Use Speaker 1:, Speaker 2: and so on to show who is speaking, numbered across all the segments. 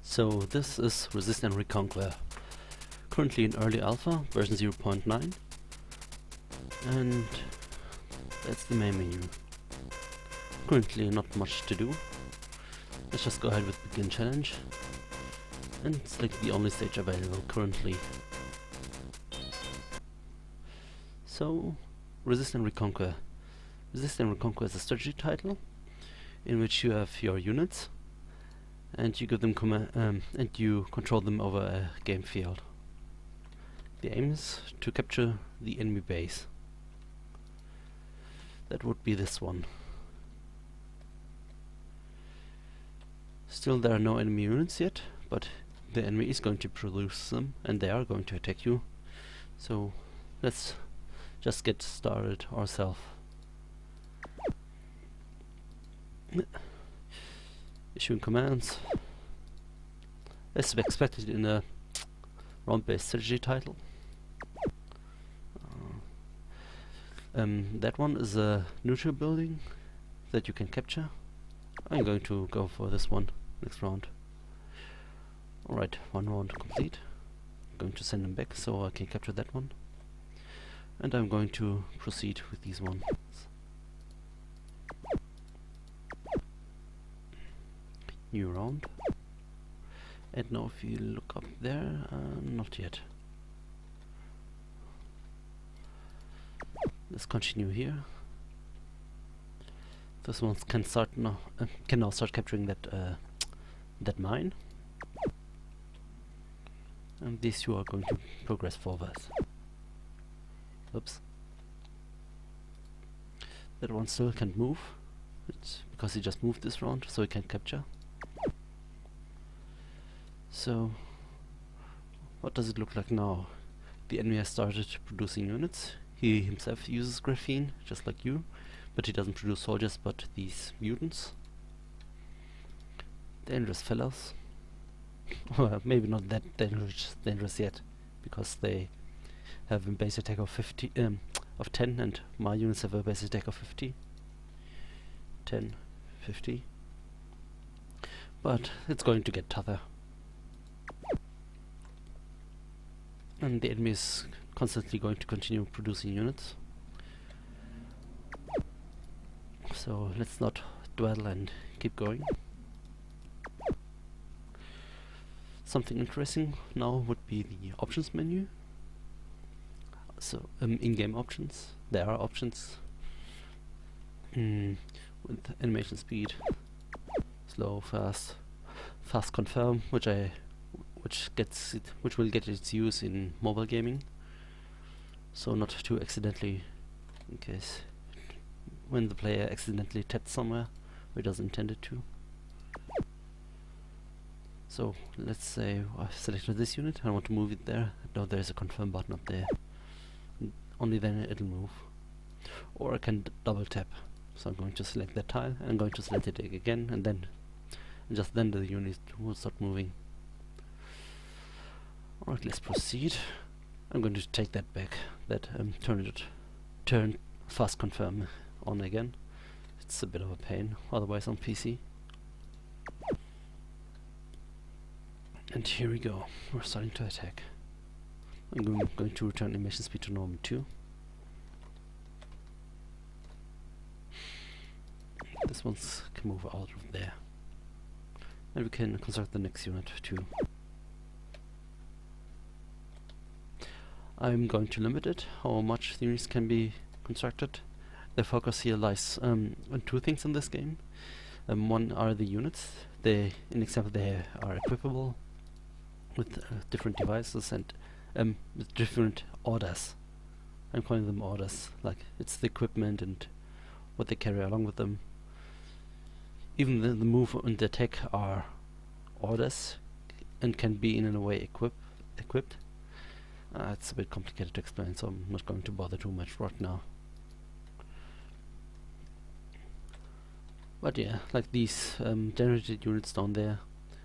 Speaker 1: So this is Resist and Reconquer, currently in early alpha, version 0.9, and that's the main menu. Currently not much to do. Let's just go ahead with begin challenge and select the only stage available currently. So, Resist and Reconquer. Resist and Reconquer is a strategy title in which you have your units and you give them and you control them over a game field. The aim is to capture the enemy base. That would be this one. Still, there are no enemy units yet, but the enemy is going to produce them and they are going to attack you. So let's just get started ourselves. Issuing commands as expected in a round-based strategy title. That one is a neutral building that you can capture. I'm going to go for this one next round. Alright, one round complete. I'm going to send them back so I can capture that one. And I'm going to proceed with these ones. New round. And now if you look up there, not yet. Let's continue here. This one can start now. Can now start capturing that mine. And these two are going to progress forward. Oops. That one still can't move. It's because he just moved this round, so he can't capture. So, what does it look like now? The enemy has started producing units. He himself uses graphene, just like you, but he doesn't produce soldiers, but these mutants. Dangerous fellows. Well, maybe not that dangerous yet, because they have a base attack of 10, and my units have a base attack of 50. 10, 50. But it's going to get tougher. And the enemy is constantly going to continue producing units. So let's not dwell and keep going. Something interesting now would be the options menu. So in-game options. There are options with animation speed, slow, fast, fast confirm, which will get its use in mobile gaming, so not to accidentally, in case when the player accidentally taps somewhere where he doesn't intend it to. So let's say I've selected this unit, I want to move it there. Now there's a confirm button up there. Only then it'll move. Or I can double tap. So I'm going to select that tile and I'm going to select it again, and then just then the unit will start moving. Alright, let's proceed. I'm going to take that back, that turn fast confirm on again. It's a bit of a pain otherwise on PC. And here we go, we're starting to attack. I'm going to return animation speed to normal 2. This one can move out of there. And we can construct the next unit too. I'm going to limit it, how much the units can be constructed. The focus here lies on two things in this game. One are the units. In example, they are equipable with different devices and with different orders. I'm calling them orders, like it's the equipment and what they carry along with them. Even the move and the attack are orders and can be in a way equipped. It's a bit complicated to explain, so I'm not going to bother too much right now. But yeah, like these generated units down there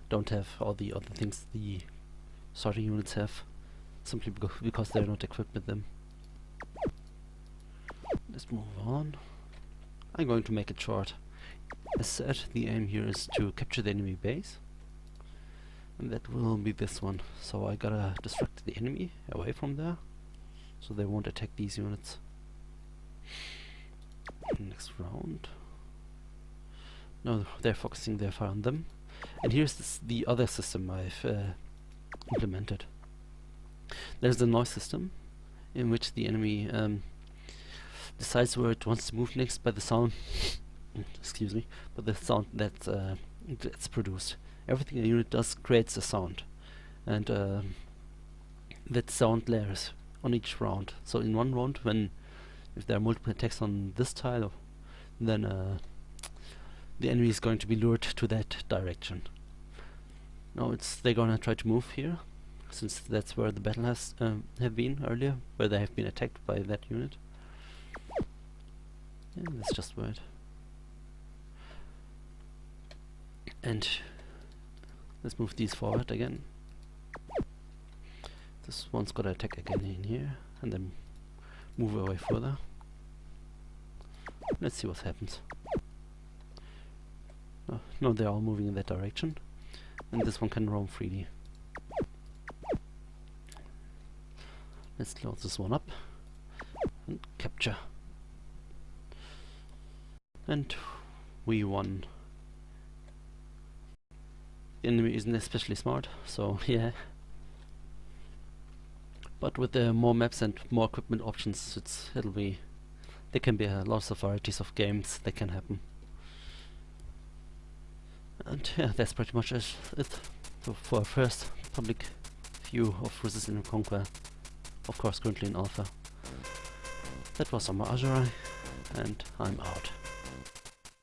Speaker 1: don't have all the other things the starting units have, simply because they're not equipped with them. Let's move on. I'm going to make it short. As said, the aim here is to capture the enemy base. And that will be this one. So I gotta distract the enemy away from there, so they won't attack these units. Next round. No, they're focusing their fire on them. And here's the other system I've implemented. There's a noise system in which the enemy decides where it wants to move next by the sound excuse me, by the sound that's produced. Everything a unit does creates a sound, and that sound layers on each round. So in one round, if there are multiple attacks on this tile, then the enemy is going to be lured to that direction. Now they're gonna try to move here, since that's where the battle has have been earlier, where they have been attacked by that unit. Yeah, let's just wait. And let's move these forward again. This one's gotta attack again in here, and then move away further. Let's see what happens. No, they're all moving in that direction, and this one can roam freely. Let's close this one up and capture. And we won. The enemy isn't especially smart, so yeah. But with more maps and more equipment options, there can be lots of varieties of games that can happen. And yeah, that's pretty much it for our first public view of Resistance Reconquer. Of course, currently in alpha. That was Summer Azurai, and I'm out.